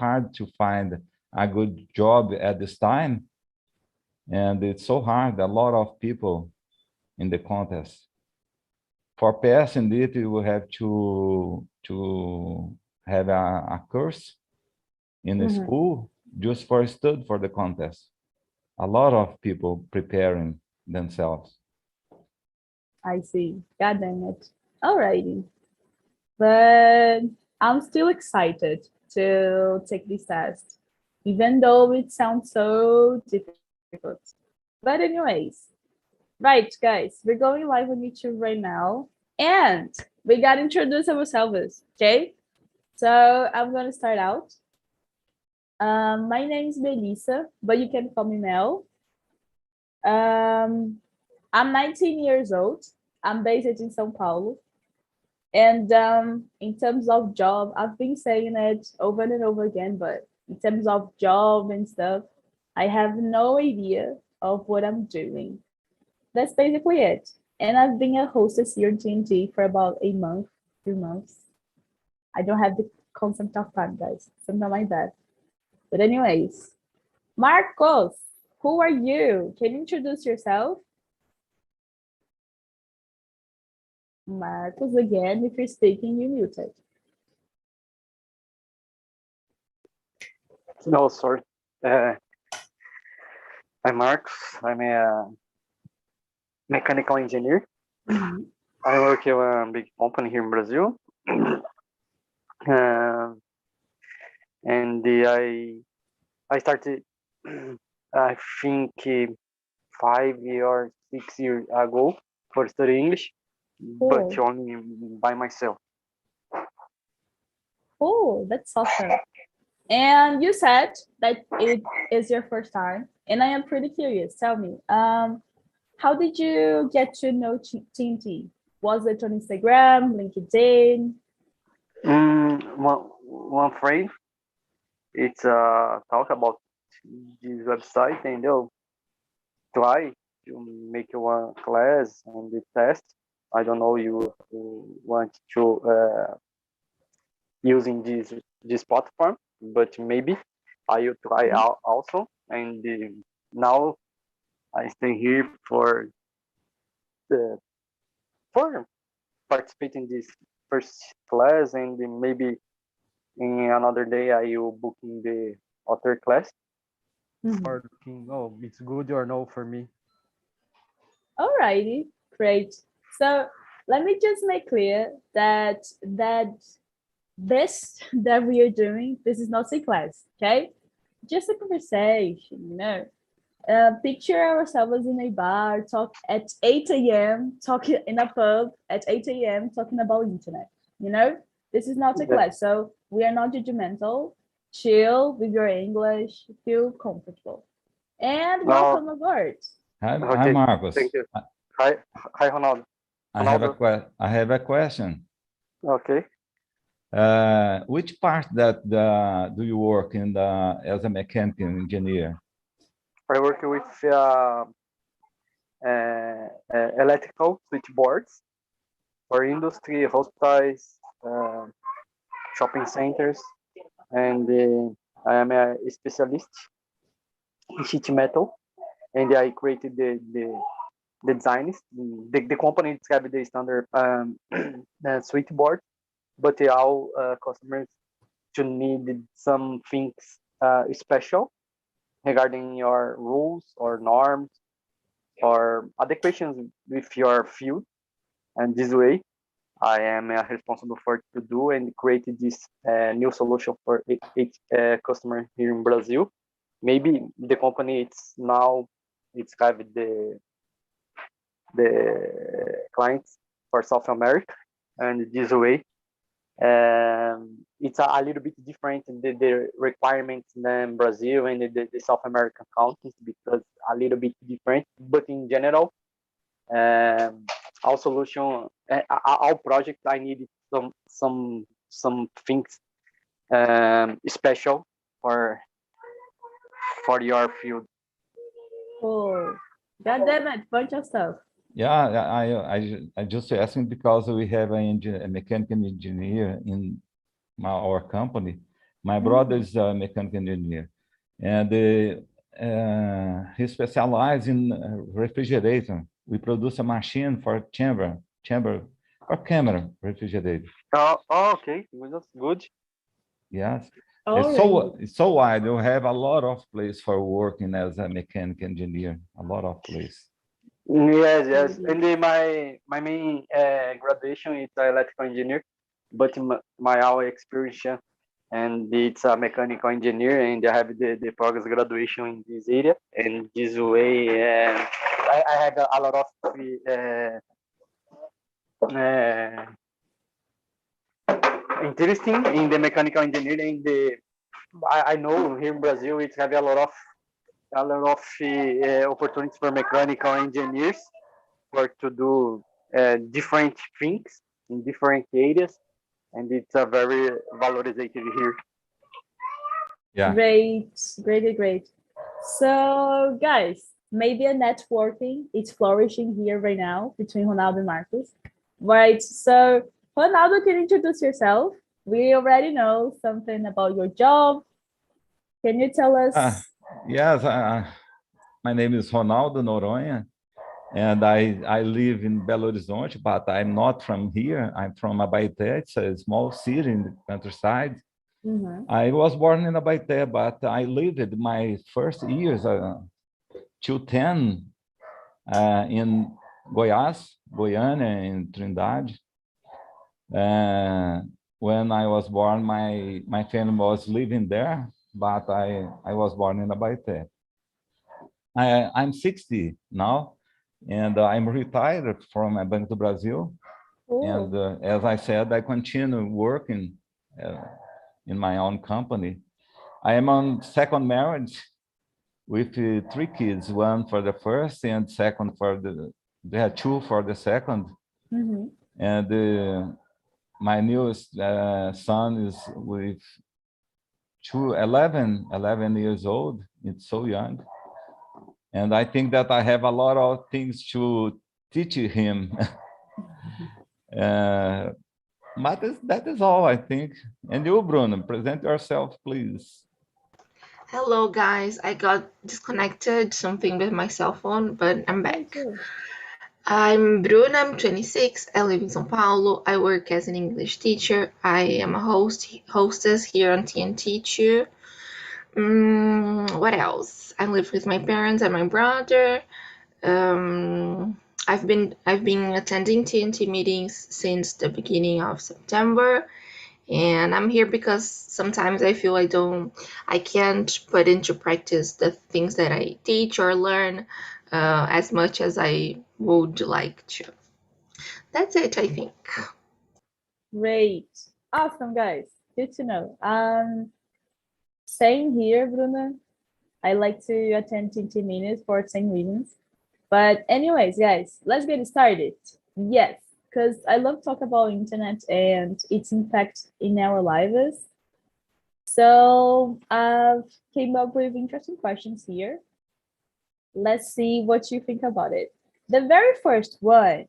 hard to find a good job at this time. And it's so hard, a lot of people in the contest. For passing it, you will have to have a course in the school just for study for the contest. A lot of people preparing themselves. I see. God damn it. Alrighty. But I'm still excited to take this test, even though it sounds so difficult. But anyways, right, guys, we're going live on YouTube right now, and we got to introduce ourselves, okay? So I'm going to start out. My name is Melissa, but you can call me Mel. I'm 19 years old. I'm based in São Paulo. And in terms of job, I've been saying it over and over again, but in terms of job and stuff, I have no idea of what I'm doing. That's basically it. And I've been a hostess here in TNT for about a month, 2 months. I don't have the concept of time, guys. Something like that. But anyways, Marcos, who are you? Can you introduce yourself? Marcos, again, if you're speaking, you're muted. No, sorry. I'm Marcos. I'm a mechanical engineer. I work in a big company here in Brazil. And I started, I think, 5 or 6 years ago for study English, but only by myself. Oh, that's awesome. And you said that it is your first time, and I am pretty curious. Tell me, how did you get to know TNT? Was it on Instagram, LinkedIn? One friend, it's talk about this website, and they'll try to make one class and the test. I don't know you want to using this platform, but maybe I will try out also. And now I stay here for participating in this first class, and maybe in another day I will book in the other class. Or looking, oh, it's good or no for me. Alrighty, great. So let me just make clear that this that we are doing, this is not a class, okay? Just a conversation, you know. Picture ourselves in a bar, talk at 8 a.m., talking in a pub at 8 a.m., talking about internet, you know? This is not a class, so we are not judgmental. Chill with your English, feel comfortable. And welcome aboard. Hi, Okay, hi, Marcos. thank you. Hi, Ronaldo. I have a question. Okay. Which part that do you work in as a mechanical engineer? I work with electrical switchboards for industry, hospitals, shopping centers, and I am a specialist in sheet metal, and I created the designs. The company described the standard switchboard, but all customers to need some things special regarding your rules or norms or adequations with your field. And this way, I am responsible for to do and create this new solution for each customer here in Brazil. Maybe the company it's have the clients for South America, and this way it's a little bit different in the requirements than Brazil and the South American countries, because a little bit different. But in general, our solution, our project, I needed some things special for your field. Oh, God damn it, bunch of stuff. Yeah, I just asking because we have a mechanical engineer in our company, My brother is a mechanical engineer, and he specializes in refrigerator. We produce a machine for chamber for camera refrigerator. Okay, that's good. Yes, Oh, it's so wide. You have a lot of place for working as a mechanical engineer. A lot of place. Yes. And then my main graduation is electrical engineer, but my our experience and it's a mechanical engineer, and I have the progress graduation in this area. And this way, I had a lot of interesting in the mechanical engineering. I know here in Brazil it's have a lot of opportunities for mechanical engineers to do different things in different areas, and it's a very valorized here. Yeah. great. So, guys, maybe a networking is flourishing here right now between Ronaldo and Marcos, right? So, Ronaldo, can you introduce yourself? We already know something about your job. Can you tell us? Yes, my name is Ronaldo Noronha, and I live in Belo Horizonte, but I'm not from here. I'm from Abaeté. It's a small city in the countryside. I was born in Abaeté, but I lived my first years till 10 in Goiás, Goiânia, in Trindade. When I was born, my family was living there, but I was born in Abaeté. I'm 60 now, and I'm retired from Banco do Brasil. Cool. And as I said, I continue working in my own company. I am on second marriage with 3 kids, one for the first and second they have 2 for the second. And my newest son is with 11 years old. It's so young. And I think that I have a lot of things to teach him. But that is all, I think. And you, Bruno, present yourself, please. Hello, guys. I got disconnected, something with my cell phone, but I'm back. I'm Bruna, I'm 26. I live in São Paulo. I work as an English teacher. I am a hostess here on TNT too. What else? I live with my parents and my brother. I've been attending TNT meetings since the beginning of September, and I'm here because sometimes I feel I can't put into practice the things that I teach or learn as much as I would like to. That's it, I think. Great. Awesome, guys. Good to know. Same here, Bruna. I like to attend TNT meetings for same reasons. But anyways, guys, let's get started. Yes, because I love talk about internet and its impact in our lives. So I've came up with interesting questions here. Let's see what you think about it. The very first one.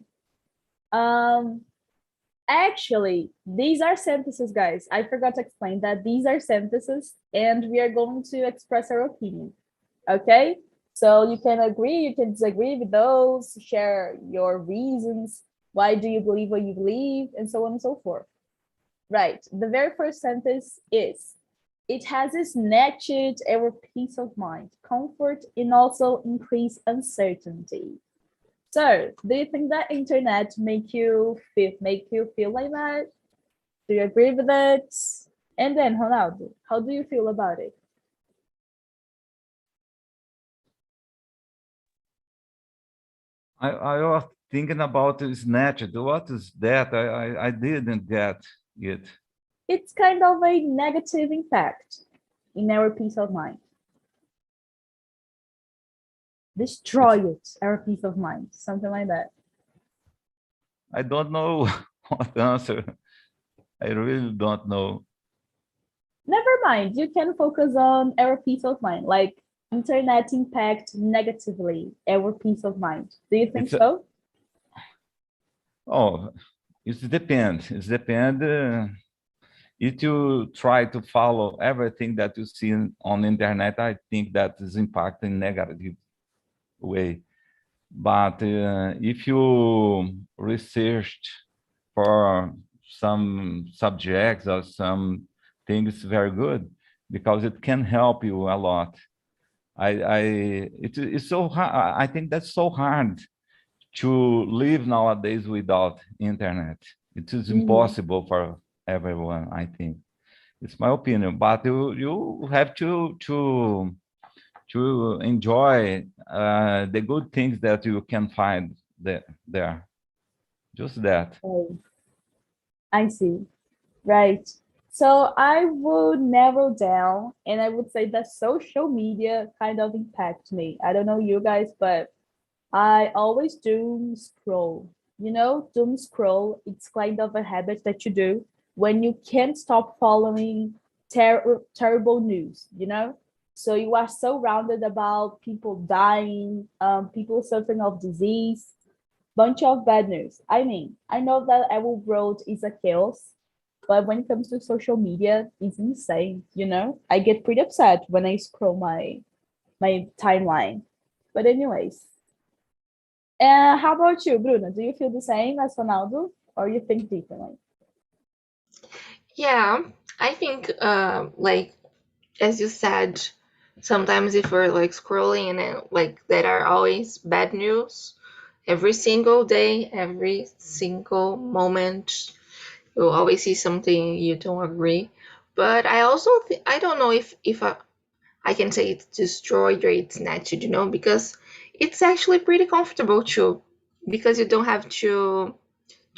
Actually, these are sentences, guys. I forgot to explain that these are sentences, and we are going to express our opinion. Okay? So you can agree, you can disagree with those, share your reasons, why do you believe what you believe, and so on and so forth. Right. The very first sentence is, it has snatched our peace of mind, comfort, and also increase uncertainty. So, do you think that internet make you feel like that? Do you agree with it? And then, Ronaldo, how do you feel about it? I was thinking about snatched. What is that? I didn't get it. It's kind of a negative impact in our peace of mind. Destroy it, our peace of mind, something like that. I don't know what answer. I really don't know. Never mind. You can focus on our peace of mind, like internet impact negatively our peace of mind. Do you think so? Oh, it depends. It depends if you try to follow everything that you see on the internet, I think that is impacting negative way. But if you researched for some subjects or some things, very good, because it can help you a lot. It's so hard. I think that's so hard to live nowadays without internet. It is impossible for everyone, I think. It's my opinion, but you have to enjoy the good things that you can find there. Just that. Oh, I see. Right. So I would narrow down and I would say that social media kind of impacts me. I don't know you guys, but I always doom scroll. You know, doom scroll, it's kind of a habit that you do when you can't stop following terrible news, you know? So you are surrounded about people dying, people suffering of disease, bunch of bad news. I mean, I know that our world is a chaos, but when it comes to social media, it's insane, you know? I get pretty upset when I scroll my timeline. But anyways, how about you, Bruno? Do you feel the same as Ronaldo, or you think differently? Yeah, I think like as you said, sometimes if we're like scrolling and then, like there are always bad news every single day, every single moment. You'll always see something you don't agree. But I also I don't know if I can say it's destroyed or it's natural, you know, because it's actually pretty comfortable too, because you don't have to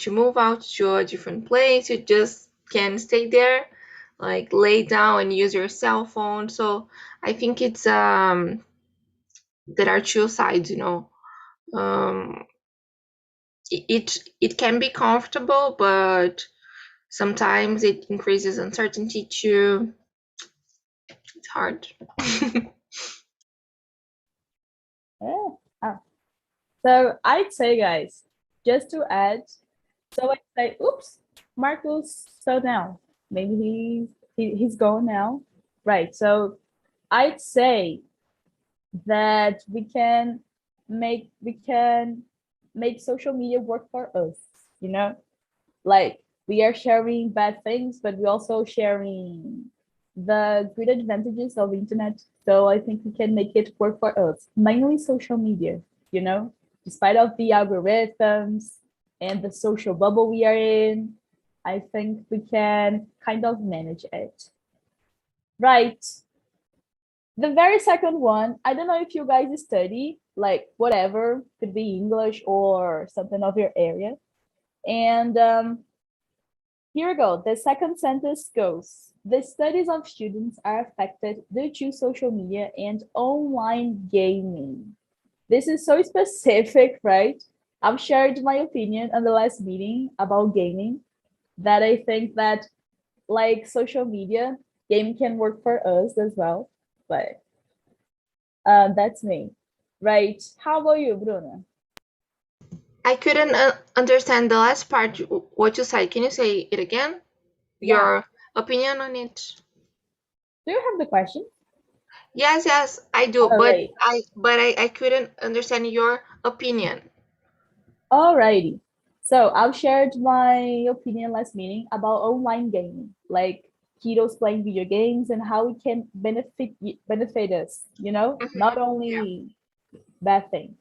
move out to a different place. You just can stay there, like lay down and use your cell phone. So I think it's there are two sides, you know. Um, it can be comfortable, but sometimes it increases uncertainty too. It's hard. Yeah. Ah. So I'd say, guys, just to add, so I'd say, oops, Marcus, so now maybe he's gone now. Right. So I'd say that we can make social media work for us, you know? Like we are sharing bad things, but we also sharing the good advantages of internet. So I think we can make it work for us, mainly social media, you know, despite of the algorithms and the social bubble we are in, I think we can kind of manage it. Right. The very second one, I don't know if you guys study, like whatever, could be English or something of your area. And here we go. The second sentence goes, the studies of students are affected due to social media and online gaming. This is so specific, right? I've shared my opinion on the last meeting about gaming, that I think that like social media, game can work for us as well. But that's me. Right. How about you, Bruno? I couldn't understand the last part. What you said? Can you say it again? Yeah. Your opinion on it? Do you have the question? Yes, I do. All But right. I couldn't understand your opinion. Alrighty. So I've shared my opinion last meeting about online gaming, like kiddos playing video games and how it can benefit us, you know, not Yeah. only bad things.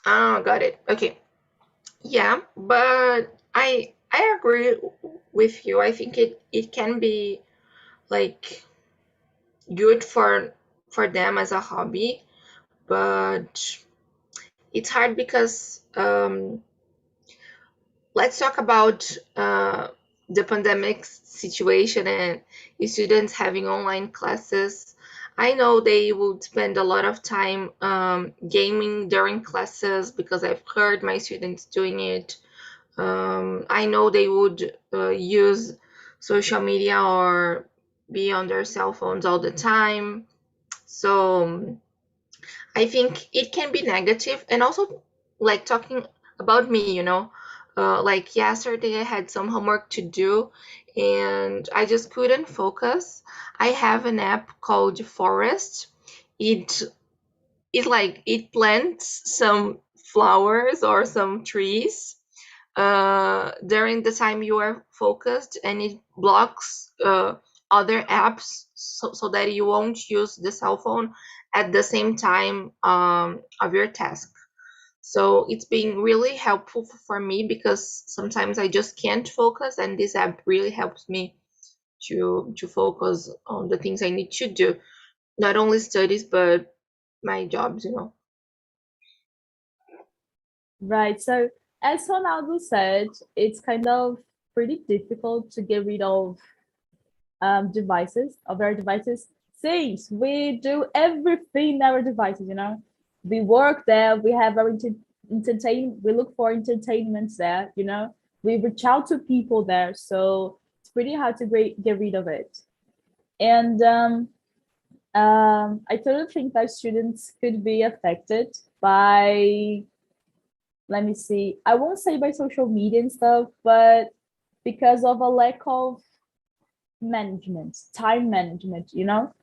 Oh, got it. Okay. Yeah, but I agree with you. I think it can be like good for them as a hobby, but it's hard because let's talk about the pandemic situation and students having online classes. I know they would spend a lot of time gaming during classes because I've heard my students doing it. I know they would use social media or be on their cell phones all the time. So I think it can be negative, and also like talking about me, you know, Like yesterday, I had some homework to do, and I just couldn't focus. I have an app called Forest. It it plants some flowers or some trees during the time you are focused, and it blocks other apps so that you won't use the cell phone at the same time of your task. So it's been really helpful for me because sometimes I just can't focus, and this app really helps me to focus on the things I need to do, not only studies but my jobs, you know. Right. So as Ronaldo said, it's kind of pretty difficult to get rid of devices, of our devices, since we do everything in our devices, you know. We work there, we have our we look for entertainments there, you know. We reach out to people there, so it's pretty hard to get rid of it. And I totally think that students could be affected by, let me see, I won't say by social media and stuff, but because of a lack of management, time management, you know.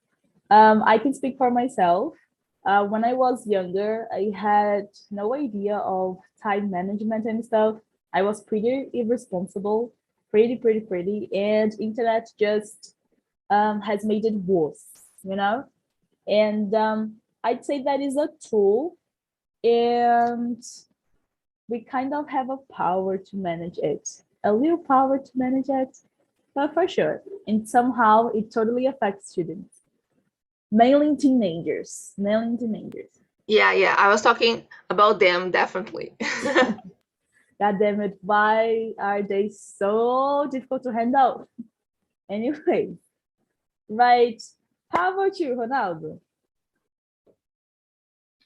I can speak for myself. When I was younger, I had no idea of time management and stuff. I was pretty irresponsible, pretty, and internet just has made it worse, you know. And I'd say that is a tool, and we kind of have a power to manage it, a little power to manage it, but for sure. And somehow it totally affects students, mainly teenagers, mainly teenagers. Yeah, I was talking about them, definitely. God damn it, why are they so difficult to handle? Anyway, right. How about you, Ronaldo?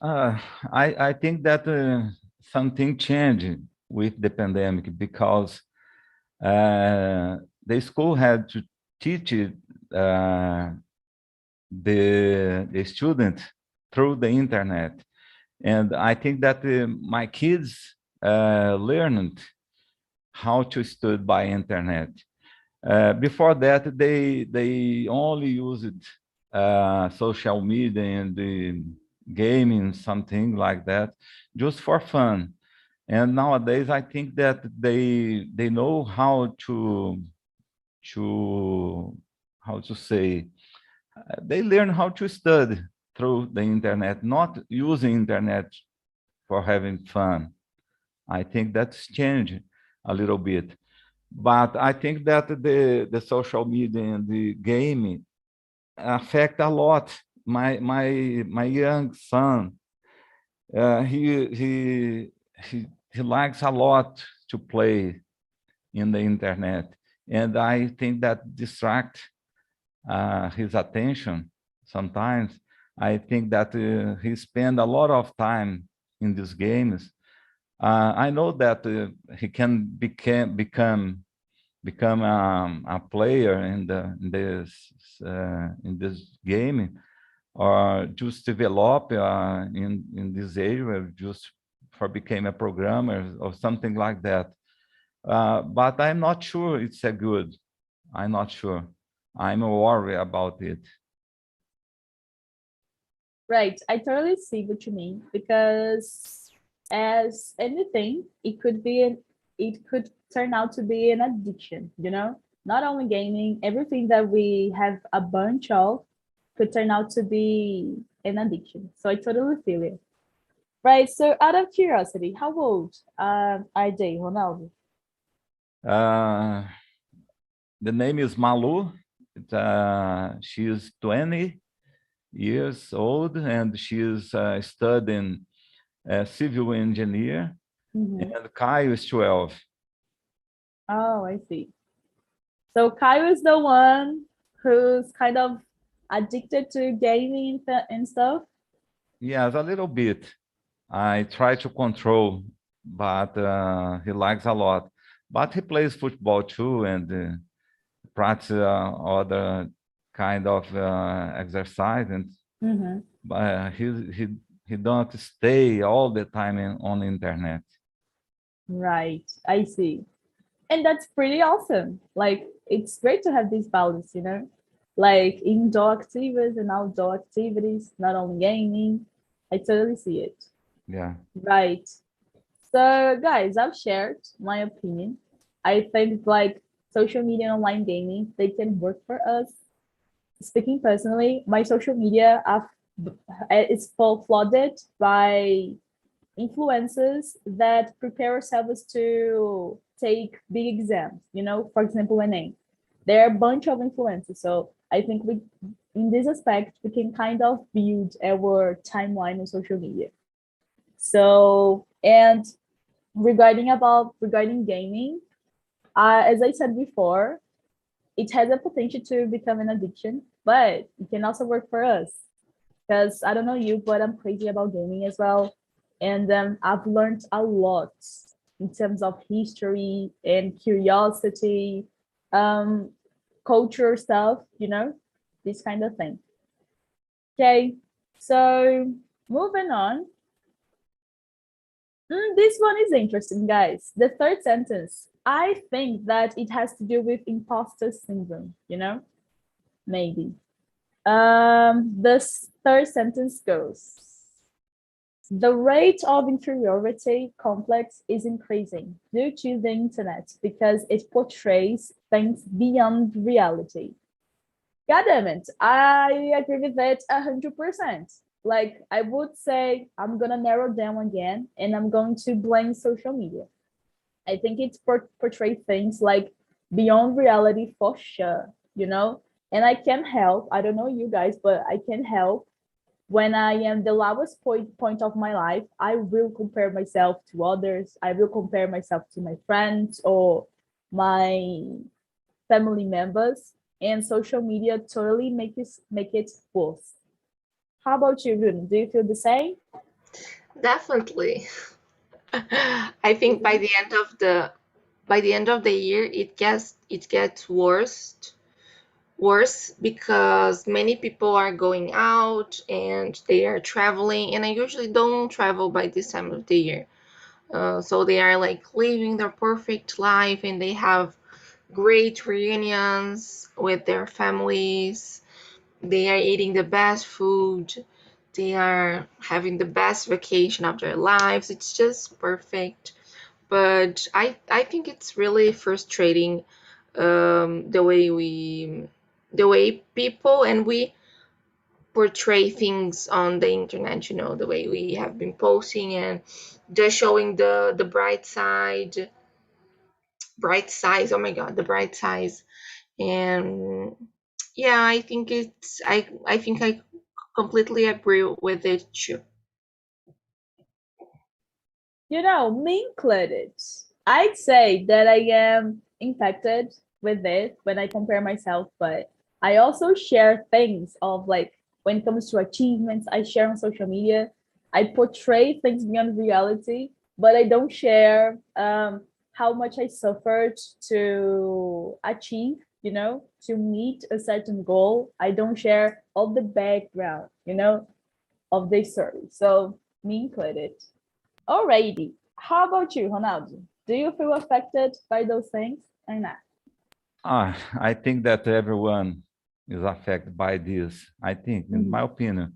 I think that something changed with the pandemic because the school had to teach the student through the internet. And I think that my kids learned how to study by internet. Before that, they only used social media and the gaming, something like that, just for fun. And nowadays, I think that they know how to how to say, they learn how to study through the internet, not using internet for having fun. I think that's changed a little bit. But I think that the social media and the gaming affect a lot. My young son, he likes a lot to play in the internet, and I think that distract his attention sometimes. I think that he spend a lot of time in these games. I know that he can become a player in this game, or just develop in this area, just for become a programmer or something like that. But I'm not sure it's a good. I'm not sure. I'm worried about it. Right. I totally see what you mean, because as anything, it could turn out to be an addiction, you know? Not only gaming, everything that we have a bunch of could turn out to be an addiction. So I totally feel it. Right. So out of curiosity, how old are they, Ronaldo? Uh, the name is Malu. She is 20 years old, and she is studying civil engineer. Mhm. And Caio is 12. Oh, I see. So Kyle is the one who's kind of addicted to gaming and stuff. Yes, a little bit. I try to control, but he likes a lot. But he plays football too, and practice other kind of exercise. And Mhm. he don't stay all the time on the internet. Right. I see. And that's pretty awesome. Like, it's great to have this balance, like indoor activities and outdoor activities, not only gaming. I totally see it. Yeah. Right. So, guys, I've shared my opinion. I think like social media and online gaming, they can work for us. Speaking personally, my social media is full flooded by influencers that prepare ourselves to take big exams, for example, NA. There are a bunch of influencers. So I think in this aspect, we can kind of build our timeline on social media. So, and regarding gaming, as I said before, it has a potential to become an addiction, but it can also work for us. Because I don't know you, but I'm crazy about gaming as well. And I've learned a lot in terms of history and curiosity, um, culture stuff, this kind of thing. Okay, so moving on. This one is interesting, guys. The third sentence. I think that it has to do with imposter syndrome, maybe. This third sentence goes, the rate of inferiority complex is increasing due to the internet because it portrays things beyond reality. God damn it, I agree with it 100%. Like, I would say I'm gonna narrow down again and I'm going to blame social media. I think it's portray things like beyond reality for sure, and I can help. I don't know you guys, but I can help when I am the lowest point of my life. I will compare myself to others. I will compare myself to my friends or my family members, and social media totally make it worse. How about you, Rune? Do you feel the same? Definitely. I think by the end of the year it gets worse because many people are going out and they are traveling, and I usually don't travel by this time of the year. So they are like living their perfect life and they have great reunions with their families. They are eating the best food. They are having the best vacation of their lives. It's just perfect. But I think it's really frustrating, the way people and we portray things on the internet, the way we have been posting and just showing the bright sides, oh my god, the bright sides. And yeah, I think I completely agree with it too. Me included. I'd say that I am impacted with it when I compare myself, but I also share things of like when it comes to achievements I share on social media. I portray things beyond reality, but I don't share how much I suffered to achieve, to meet a certain goal. I don't share all the background, of this story. So me included. Alrighty. How about you, Ronaldo? Do you feel affected by those things or not? I think that everyone is affected by this, I think, in my opinion.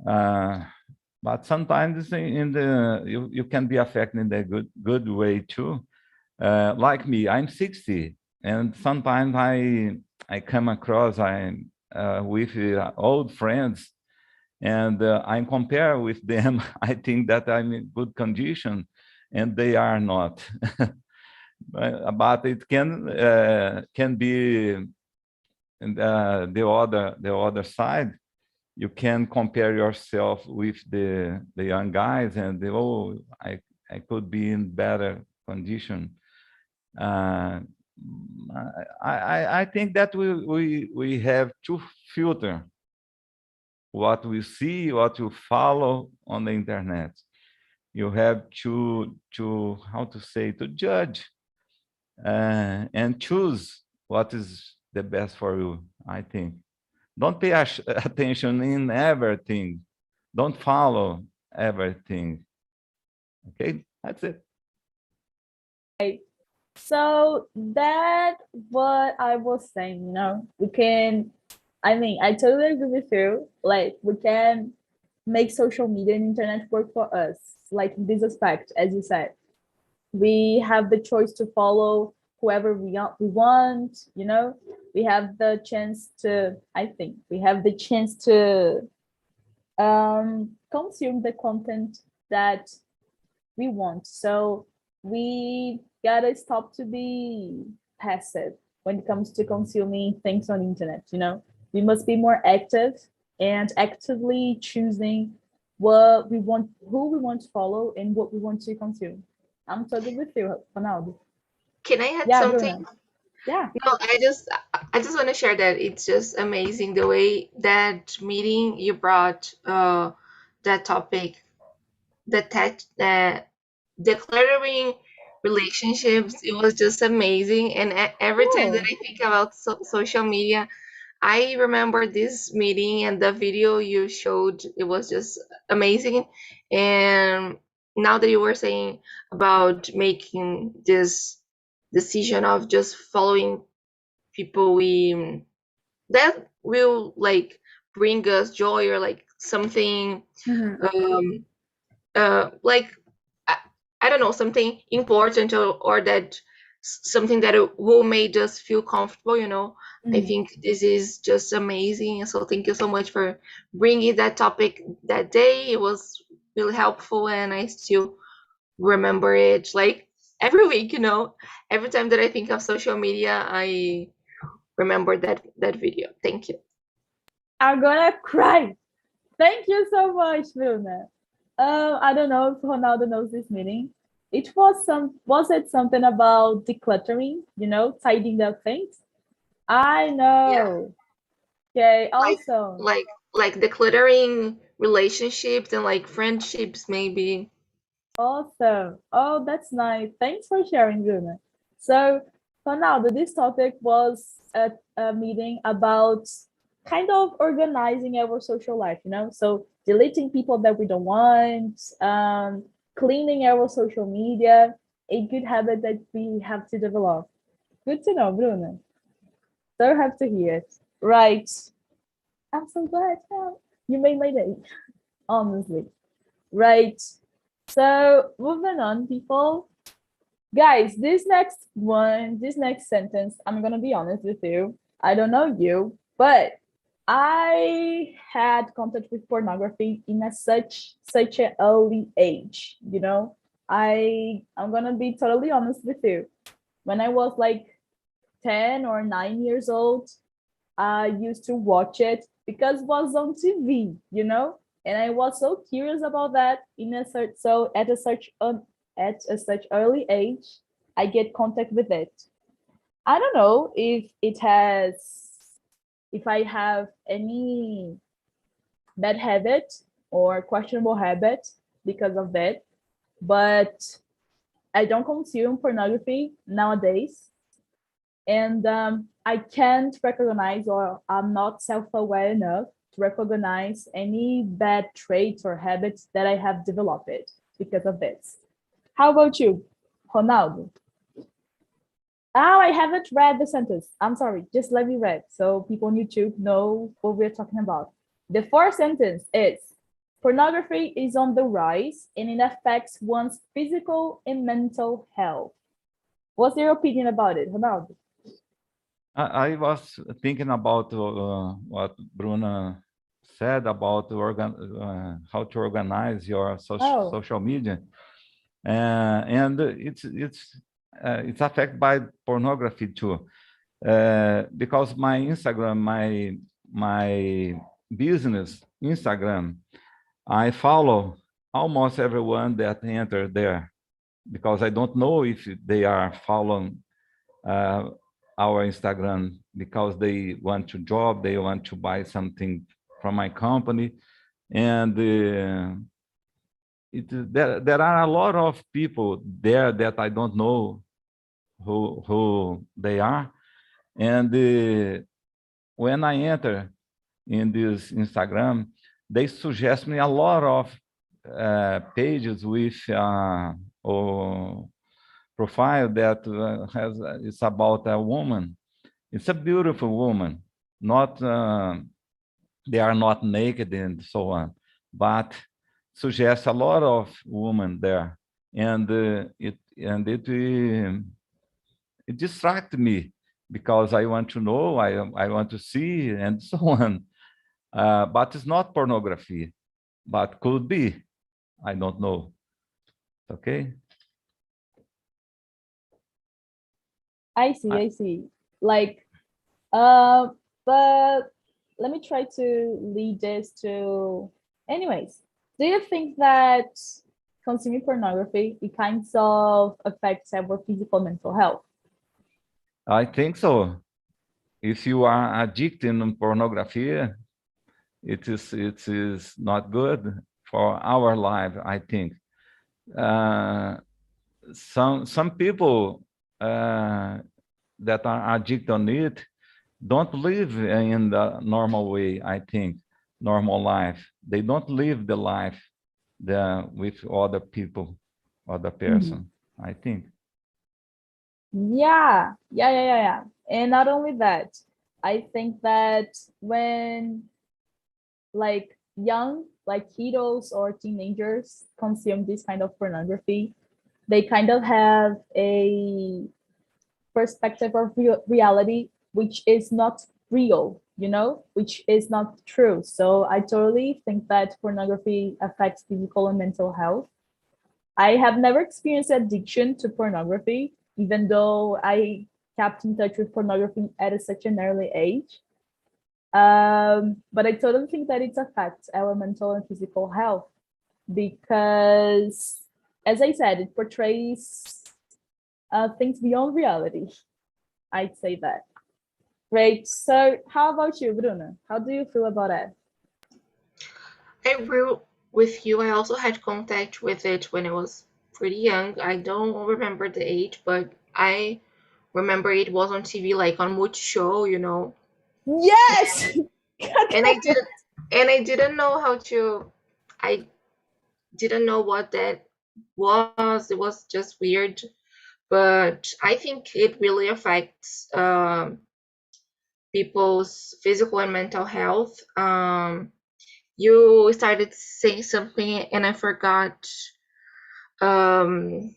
But sometimes you can be affected in the good way too. Like me, I'm 60, and sometimes I come across with old friends, and I compare with them. I think that I'm in good condition, and they are not. But it can be the other side. You can compare yourself with the young guys, and I could be in better condition. Uh, I think that we have to filter what we see, what you follow on the internet. You have to how to say, to judge and choose what is the best for you, I think. Don't pay attention in everything. Don't follow everything. Okay, that's it. So that what I was saying, you know, we can, I mean, I totally agree with you. Like we can make social media and internet work for us, like in this aspect, as you said. We have the choice to follow whoever we want, you know. We have the chance to, I think, we have the chance to consume the content that we want. So we gotta stop to be passive when it comes to consuming things on the internet, you know. We must be more active and actively choosing what we want, who we want to follow, and what we want to consume. I'm totally with you, Ronaldo. Can I add Yeah, something? Bruna. Yeah. No, I just want to share that it's just amazing the way that meeting you brought that topic, that declaring relationships. It was just amazing, and every time that Cool. I think about social media, I remember this meeting and the video you showed. It was just amazing. And now that you were saying about making this decision of just following people that will like bring us joy, or like something Mhm. um like I, I don't know, something important, or that something that will make us feel comfortable, you know. I Mhm. think this is just amazing. So thank you so much for bringing that topic that day. It was really helpful, and I still remember it like every week, you know. Every time that I think of social media, I remember that video. Thank you. I'm gonna cry. Thank you so much, Bruna. I don't know if Ronaldo knows this meeting. It was it something about decluttering, you know, tidying up things? I Yeah, know. Okay, like awesome. like like decluttering relationships and like friendships, maybe. Awesome. Oh, that's nice. Thanks for sharing, Bruna. So, Ronaldo, this topic was a meeting about kind of organizing our social life, you know? So, deleting people that we don't want, cleaning our social media, a good habit that we have to develop. Good to know, Bruna. So happy to hear it. Right. I'm so glad. Yeah, you made my day, honestly. Right. So moving on, people. Guys, this next sentence, I'm gonna be honest with you. I don't know you, but I had contact with pornography in a such an early age, you know. I'm gonna be totally honest with you. When I was like 10 or 9 years old, I used to watch it because it was on TV, you know, and I was so curious about that in a search. So at a such early age, I get contact with it. I don't know if I have any bad habit or questionable habit because of that, but I don't consume pornography nowadays, and I can't recognize, or I'm not self-aware enough to recognize any bad traits or habits that I have developed because of this. How about you, Ronaldo? Oh, I haven't read the sentence. I'm sorry. Just let me read so people on YouTube know what we're talking about. The fourth sentence is pornography is on the rise and it affects one's physical and mental health. What's your opinion about it, Ronaldo? I was thinking about what Bruna said about how to organize your Oh, social media, and it's affected by pornography too, because my Instagram, my business Instagram, I follow almost everyone that enter there because I don't know if they are following uh, our Instagram because they want to job, they want to buy something from my company, and there are a lot of people there that I don't know who they are, and when I enter in this Instagram, they suggest me a lot of pages with or profile that it's about a woman. It's a beautiful woman, not they are not naked and so on, but suggests a lot of women there, and it distracts me because I want to know, I want to see, and so on. But it's not pornography, but could be. I don't know. Okay. I see, I see. Like, but let me try to lead this to, anyways, do you think that consuming pornography, it kind of affects our physical and mental health? I think so. If you are addicted to pornography, it is not good for our life, I think. Some people that are addicted on it don't live in the normal way, I think, normal life. They don't live the life with other people, other person, I think. Yeah. And not only that, I think that when like young, like kiddos or teenagers consume this kind of pornography, they kind of have a perspective of reality which is not real, which is not true. So I totally think that pornography affects physical and mental health. I have never experienced addiction to pornography, even though I kept in touch with pornography at such an early age. But I totally think that it affects our mental and physical health because, as I said, it portrays things beyond reality. I'd say that. Great. So how about you, Bruna? How do you feel about it? I agree with you. I also had contact with it when I was pretty young. I don't remember the age, but I remember it was on TV, like on Multishow, Yes. And I didn't know how to. I didn't know what that was. It was just weird, but I think it really affects people's physical and mental health. You started saying something and I forgot. Um,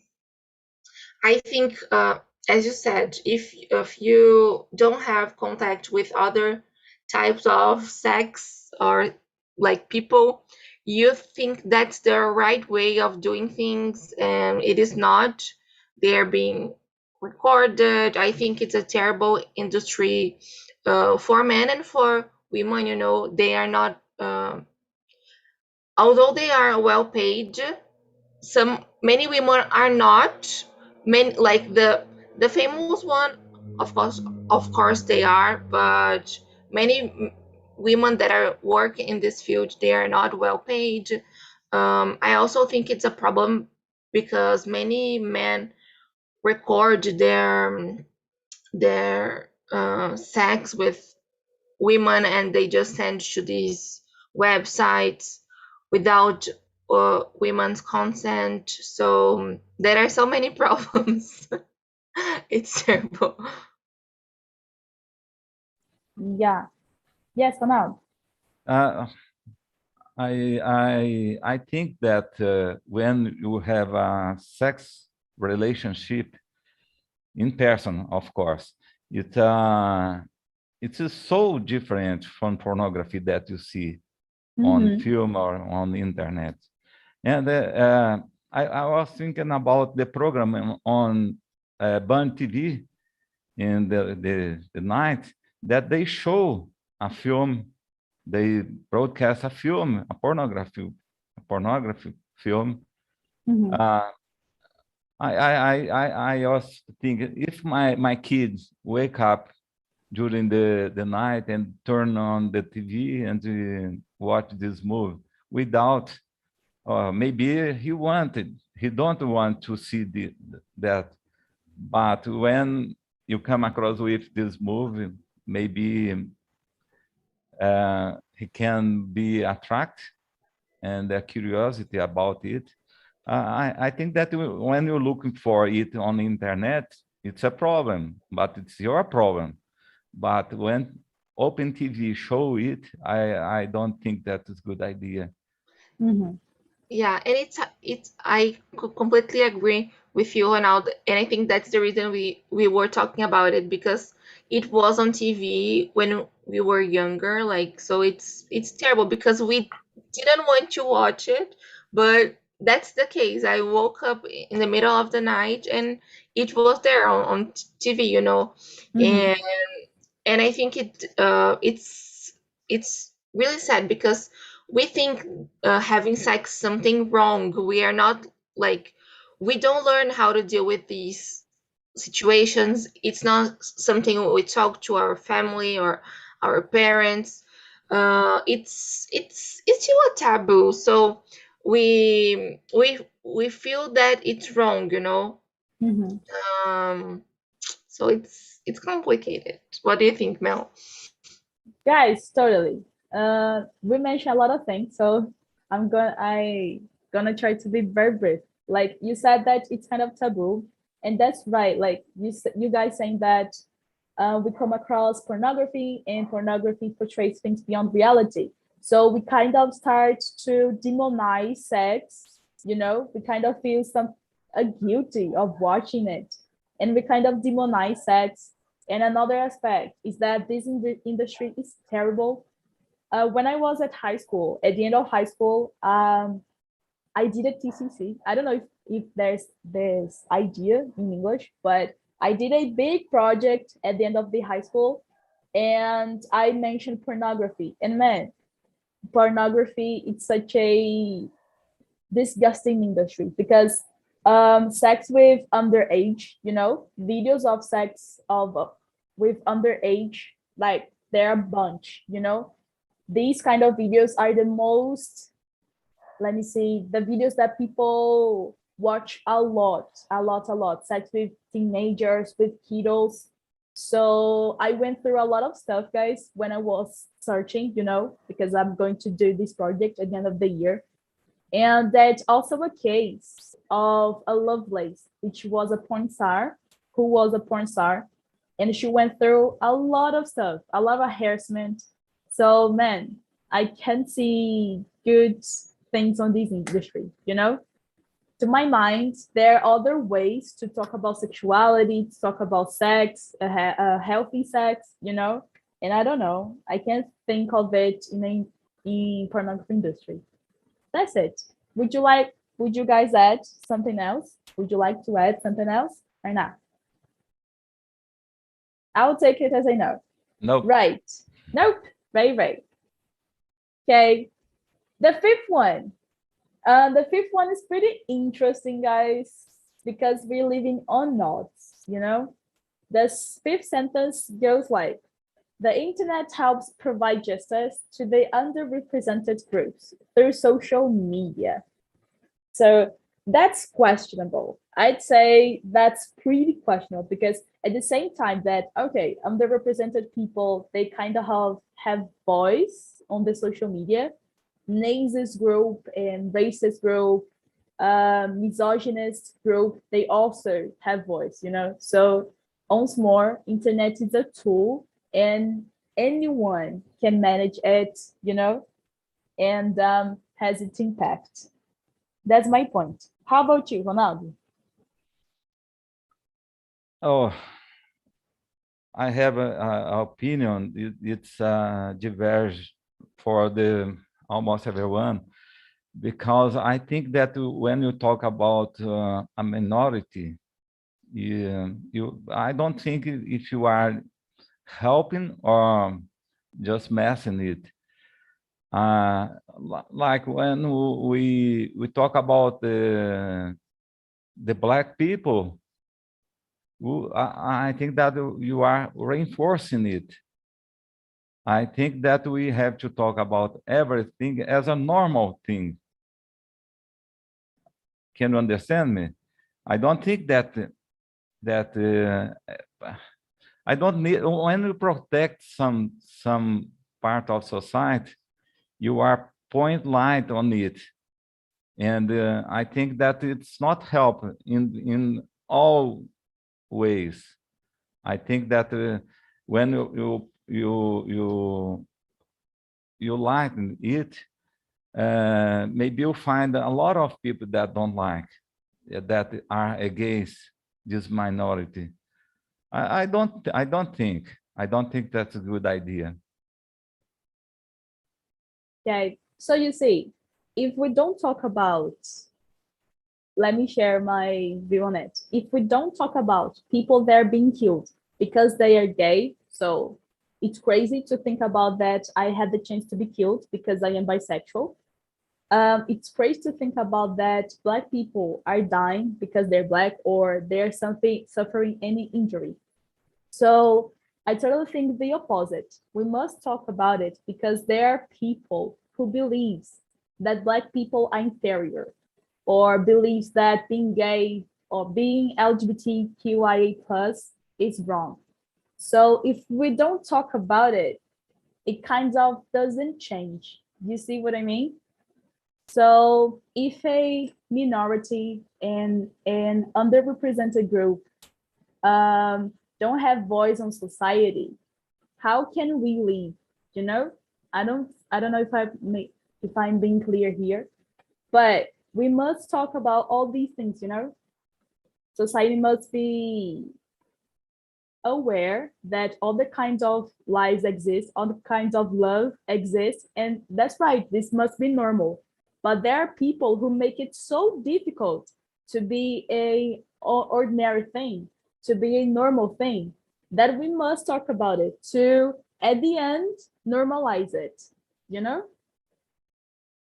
I think, as you said, if you don't have contact with other types of sex or like people, you think that's the right way of doing things, and it is not. They're being recorded. I think it's a terrible industry for men and for women. They are not. Although they are well paid, many women are not. Many, like the famous one, of course they are, but many women that are working in this field, they are not well paid. I also think it's a problem because many men record their sex with women and they just send to these websites without women's consent. So there are so many problems. It's terrible. Yeah. Yes, Ronald. Uh, I think that when you have a sex relationship in person, of course, it is so different from pornography that you see on film or on the internet. And I was thinking about the program on Band TV in the night that they show a film, they broadcast a film, a pornography film. I was thinking, if my kids wake up during the night and turn on the TV and watch this movie without, maybe he don't want to see that, but when you come across with this movie, maybe he can be attracted and a curiosity about it. I think that when you're looking for it on the internet, it's a problem, but it's your problem. But when Open TV show it, I don't think that is a good idea. Mhm. Yeah, and I completely agree with you, Ronaldo, and I think that's the reason we were talking about it, because it was on TV when we were younger, like, so it's terrible because we didn't want to watch it, but that's the case. I woke up in the middle of the night and it was there on TV, you know, Mhm. and I think it's really sad because we think having sex something wrong. We are not, like, we don't learn how to deal with these situations. It's not something we talk to our family or our parents. It's still a taboo, so we feel that it's wrong, you know. Mhm. um so it's complicated. What do you think, Mel? Guys, totally. We mentioned a lot of things, so I gonna try to be very brief. Like you said that it's kind of taboo, and that's right. Like you guys saying that we come across pornography, and pornography portrays things beyond reality. So we kind of start to demonize sex. You know, we kind of feel some guilty of watching it, and we kind of demonize sex. And another aspect is that this industry is terrible. When I was at high school, at the end of high school, I did a TCC. I don't know if there's this idea in English, but I did a big project at the end of the high school, and I mentioned pornography. And man, pornography, it's such a disgusting industry because sex with underage, you know, videos of sex of with underage, like they're a bunch, you know. These kind of videos are the most, let me see, the videos that people watch a lot, a lot. Sex with teenagers, with kiddos. So I went through a lot of stuff, guys, when I was searching, you know, because I'm going to do this project at the end of the year. And that's also a case of a Lovelace, which was a porn star, who was a porn star, and she went through a lot of stuff, a lot of harassment. So, man, I can see good things on this industry, you know? To my mind, there are other ways to talk about sexuality, to talk about sex, healthy sex, you know? And I don't know, I can't think of it in pornography industry. That's it. Would you guys add something else? Would you like to add something else or not? I'll take it as a no. Nope. Right. Nope. Right, right. Okay. The fifth one. The fifth one is pretty interesting, guys, because we're living on notes, you know? The fifth sentence goes like, the internet helps provide justice to the underrepresented groups through social media. So that's questionable. I'd say that's pretty questionable because at the same time that, okay, underrepresented people, they kind of have voice on the social media, racist group and racist group, misogynist group, they also have voice, you know? So once more, internet is a tool and anyone can manage it, you know, and has its impact. That's my point. How about you, Ronaldo? Oh, I have a opinion. It's diverge for the almost everyone, because I think that when you talk about a minority, I don't think if you are helping or just messing it. Like when we talk about the black people, I think that you are reinforcing it. I think that we have to talk about everything as a normal thing. Can you understand me? I don't think that I don't need, when you protect some part of society, you are point light on it. And I think that it's not help in all ways. I think that when you like it, maybe you'll find a lot of people that don't like, that are against this minority. I don't think that's a good idea. Okay, so you see, if we don't talk about, let me share my view on it. If we don't talk about people that are being killed because they are gay, so it's crazy to think about that I had the chance to be killed because I am bisexual. It's crazy to think about that Black people are dying because they're Black or they're suffering any injury. So I totally think the opposite. We must talk about it because there are people who believes that Black people are inferior, or believes that being gay or being LGBTQIA plus is wrong. So if we don't talk about it, it kind of doesn't change. You see what I mean? So if a minority and an underrepresented group don't have voice on society, how can we live? You know, I don't know if I'm being clear here, but we must talk about all these things. You know, society must be aware that all the kinds of lives exist, all the kinds of love exist, and that's right. This must be normal. But there are people who make it so difficult to be a ordinary thing, to be a normal thing, that we must talk about it to, at the end, normalize it. You know,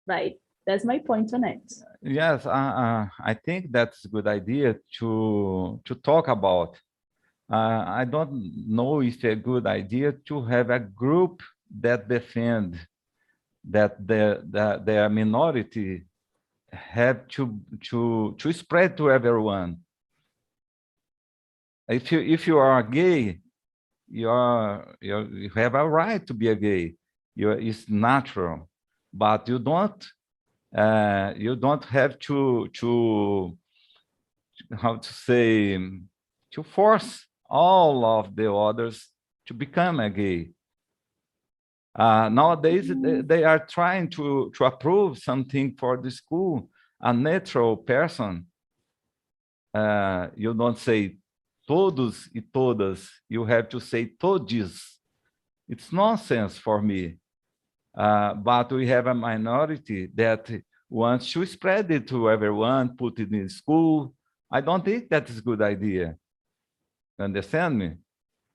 right? That's my point on it. Yes, I think that's a good idea to talk about. I don't know if it's a good idea to have a group that defend that their minority have to spread to everyone. If you are gay, you have a right to be a gay. It's natural, but you don't have to how to say, to force all of the others to become a gay. Nowadays, they are trying to approve something for the school. A neutral person, you don't say todos e todas, you have to say todes. It's nonsense for me. But we have a minority that wants to spread it to everyone, put it in school. I don't think that is a good idea. Understand me?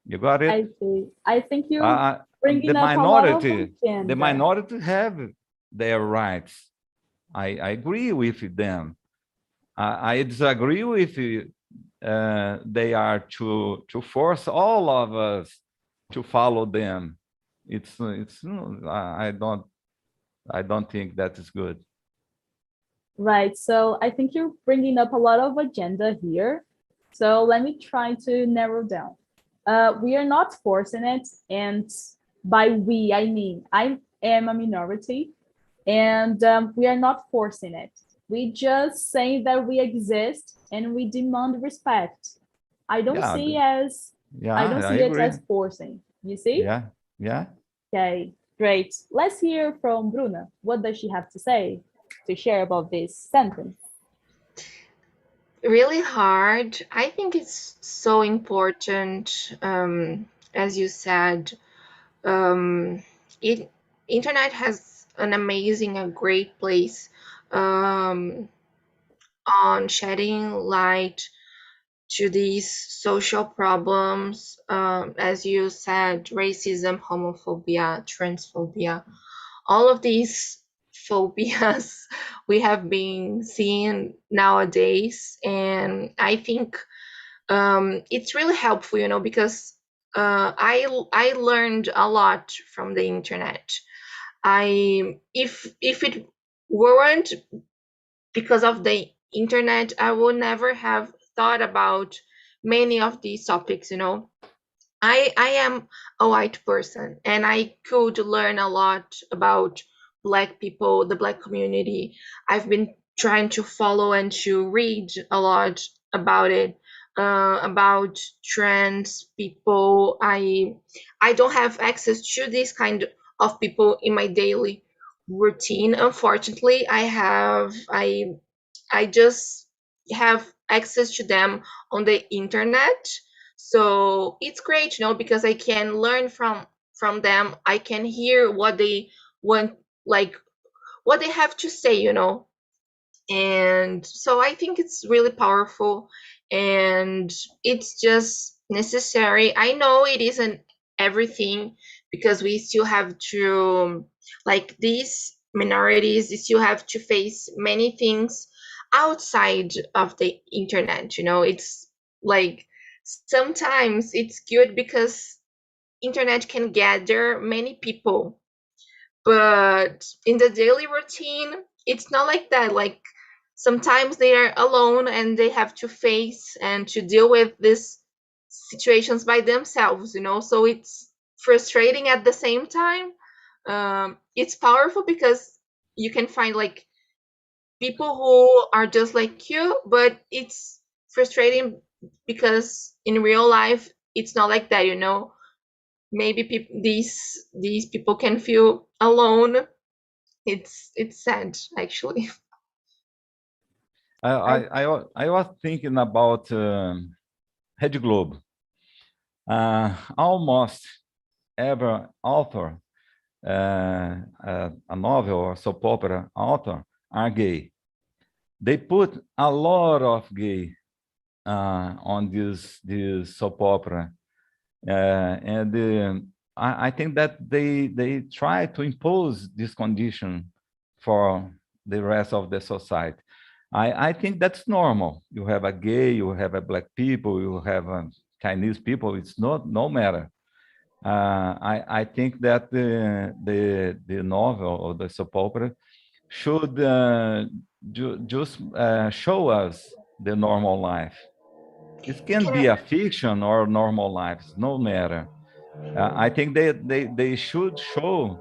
You got it? I see. I think you The bringing up a lot of the agenda. minority have their rights. I agree with them. I disagree with they are to force all of us to follow them. I don't think that is good. Right. So I think you're bringing up a lot of agenda here. So let me try to narrow down. We are not forcing it. And by we, I mean, I am a minority and we are not forcing it. We just say that we exist and we demand respect. I don't Yeah, see as, I don't I see it agree. as forcing. You see? Yeah. Okay, great. Let's hear from Bruna. What does she have to say to share about this sentence? Really hard. I think it's so important. As you said, it internet has an amazing, a great place um, on shedding light to these social problems. As you said, racism, homophobia, transphobia, all of these phobias we have been seeing nowadays. And I think it's really helpful, because I learned a lot from the internet. If it weren't because of the internet, I would never have thought about many of these topics. I am a white person and I could learn a lot about Black people, the Black community. I've been trying to follow and to read a lot about it, about trans people. I don't have access to this kind of people in my daily routine. Unfortunately, I just have access to them on the internet. So it's great, because I can learn from them. I can hear what they want, like what they have to say. And so I think it's really powerful, and it's just necessary. I know it isn't everything, because we still have to, like, these minorities, they still have to face many things outside of the internet. It's like sometimes it's good because internet can gather many people, but in the daily routine it's not like that. Like, sometimes they are alone and they have to face and to deal with these situations by themselves. So it's frustrating at the same time. It's powerful because you can find, like, people who are just like you, but it's frustrating because in real life it's not like that. Maybe these people can feel alone. It's sad, actually. I was thinking about Red Globe. Almost every author, a novel or soap opera author, are gay. They put a lot of gay on this soap opera, and I think that they try to impose this condition for the rest of the society. I think that's normal. You have a gay, you have a black people, you have a Chinese people. It's no matter. I think that the novel or the soap opera should just show us the normal life. It can be a fiction or normal lives, no matter. I think they should show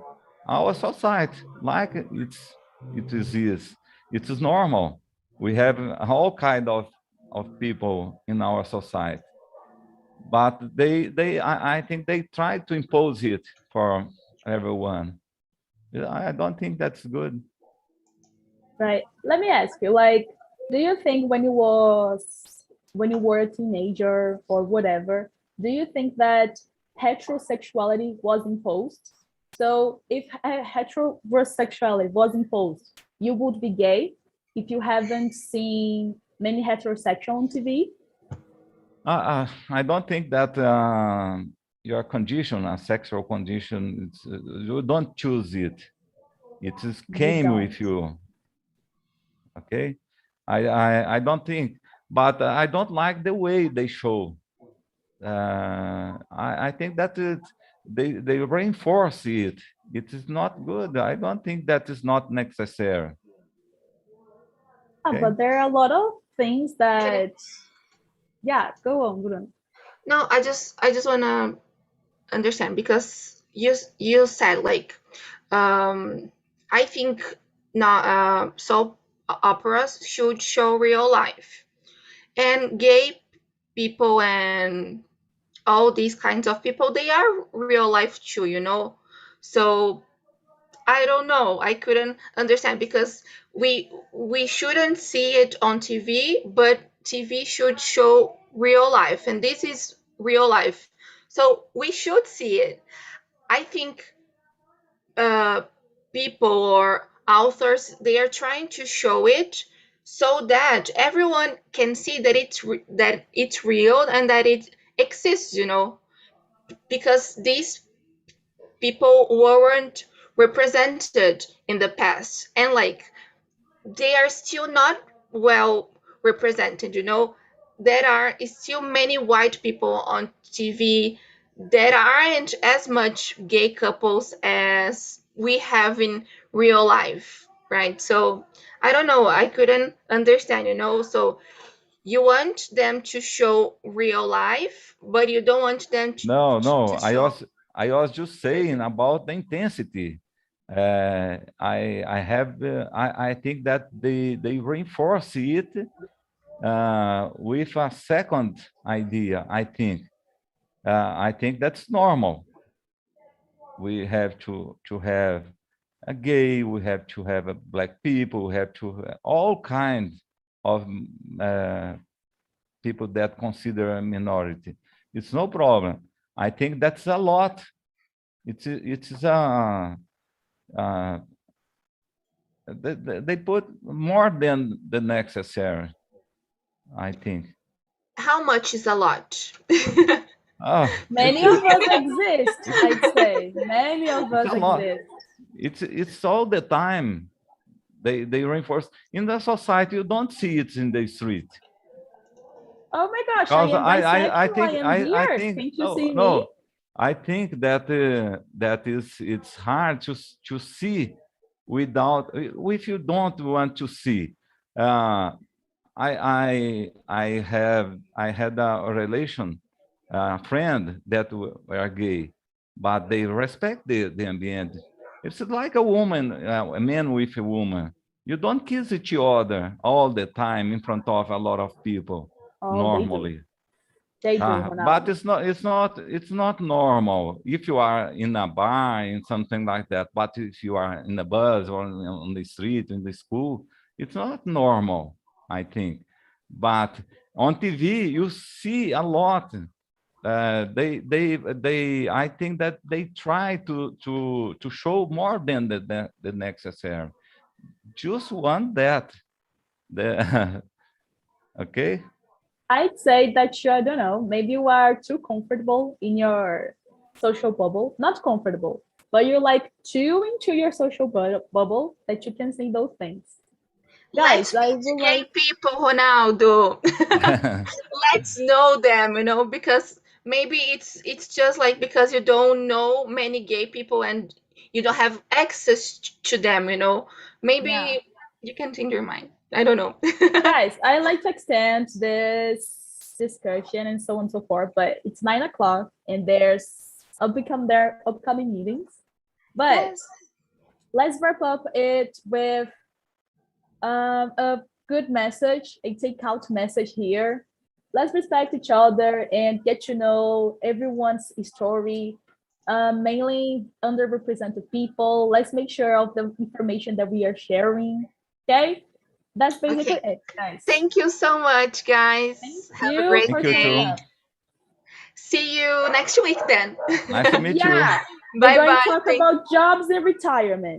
our society like it is. It is normal. We have all kind of people in our society, but I think they try to impose it for everyone. I don't think that's good. Right. Let me ask you, like, do you think when you were a teenager or whatever, do you think that heterosexuality was imposed? So if heterosexuality was imposed, you would be gay if you haven't seen many heterosexual on TV? I don't think that your condition, a sexual condition, you don't choose it. It just You came don't. with you. Okay, I don't think, but I don't like the way they show. I think that they reinforce it. It is not good. I don't think that is not necessary. Okay. But there are a lot of things Can I- that, yeah, go on, Bruno. No, I just wanna understand, because you said, like, I think not soap operas should show real life, and gay people and all these kinds of people, they are real life too. So I don't know. I couldn't understand, because we shouldn't see it on TV, but TV should show real life, and this is real life. So we should see it. I think uh, people or authors, they are trying to show it so that everyone can see that it's real and that it exists. Because these people weren't represented in the past, and, like, they are still not well represented. There are still many white people on TV. There aren't as much gay couples as we have in real life, right? So I don't know, I couldn't understand. So you want them to show real life, but you don't want them No, to no. show. I was just saying about the intensity. I think that they reinforce it with a second idea. I think that's normal. We have to have a gay, we have to have a black people, we have to all kinds of people that consider a minority. It's no problem. I think that's a lot. It's they put more than the necessary, I think. How much is a lot? Oh, Many of us exist, I'd say. Many of us a lot. exist. It's all the time. They reinforce in the society. You don't see it in the street. Oh my gosh, Because I am bisexual. I think I am here. think Can't you no, see me? no. I think that it's hard to see without if you don't want to see. I had a relation, a friend that were gay, but they respect the ambient. It's like a woman, a man with a woman. You don't kiss each other all the time in front of a lot of people Oh, normally. they do, But Ronaldo. it's not normal if you are in a bar and something like that. But if you are in a bus or on the street, in the school, it's not normal, I think. But on TV, you see a lot. I think that they try to show more than the necessary. Just want that. The okay. I'd say that I don't know, maybe you are too comfortable in your social bubble. Not comfortable, but you're like too into your social bubble that you can see those things. Guys, Let's I meet would gay like, people, Ronaldo. Let's know them, because maybe it's just like because you don't know many gay people and you don't have access to them, Maybe yeah. you can change your mind. I don't know. Guys, I like to extend this discussion and so on and so forth, but it's 9 o'clock and their upcoming meetings. But Yes. let's wrap up it with a good message, a take-out message here. Let's respect each other and get to know everyone's story, mainly underrepresented people. Let's make sure of the information that we are sharing. Okay, that's basically Okay. it, guys. Thank you so much, guys. Thank Have a you great for Thank you day. showing too. up. See you next week then. Nice to meet you. Yeah, we're Bye going bye. to talk about jobs and retirement.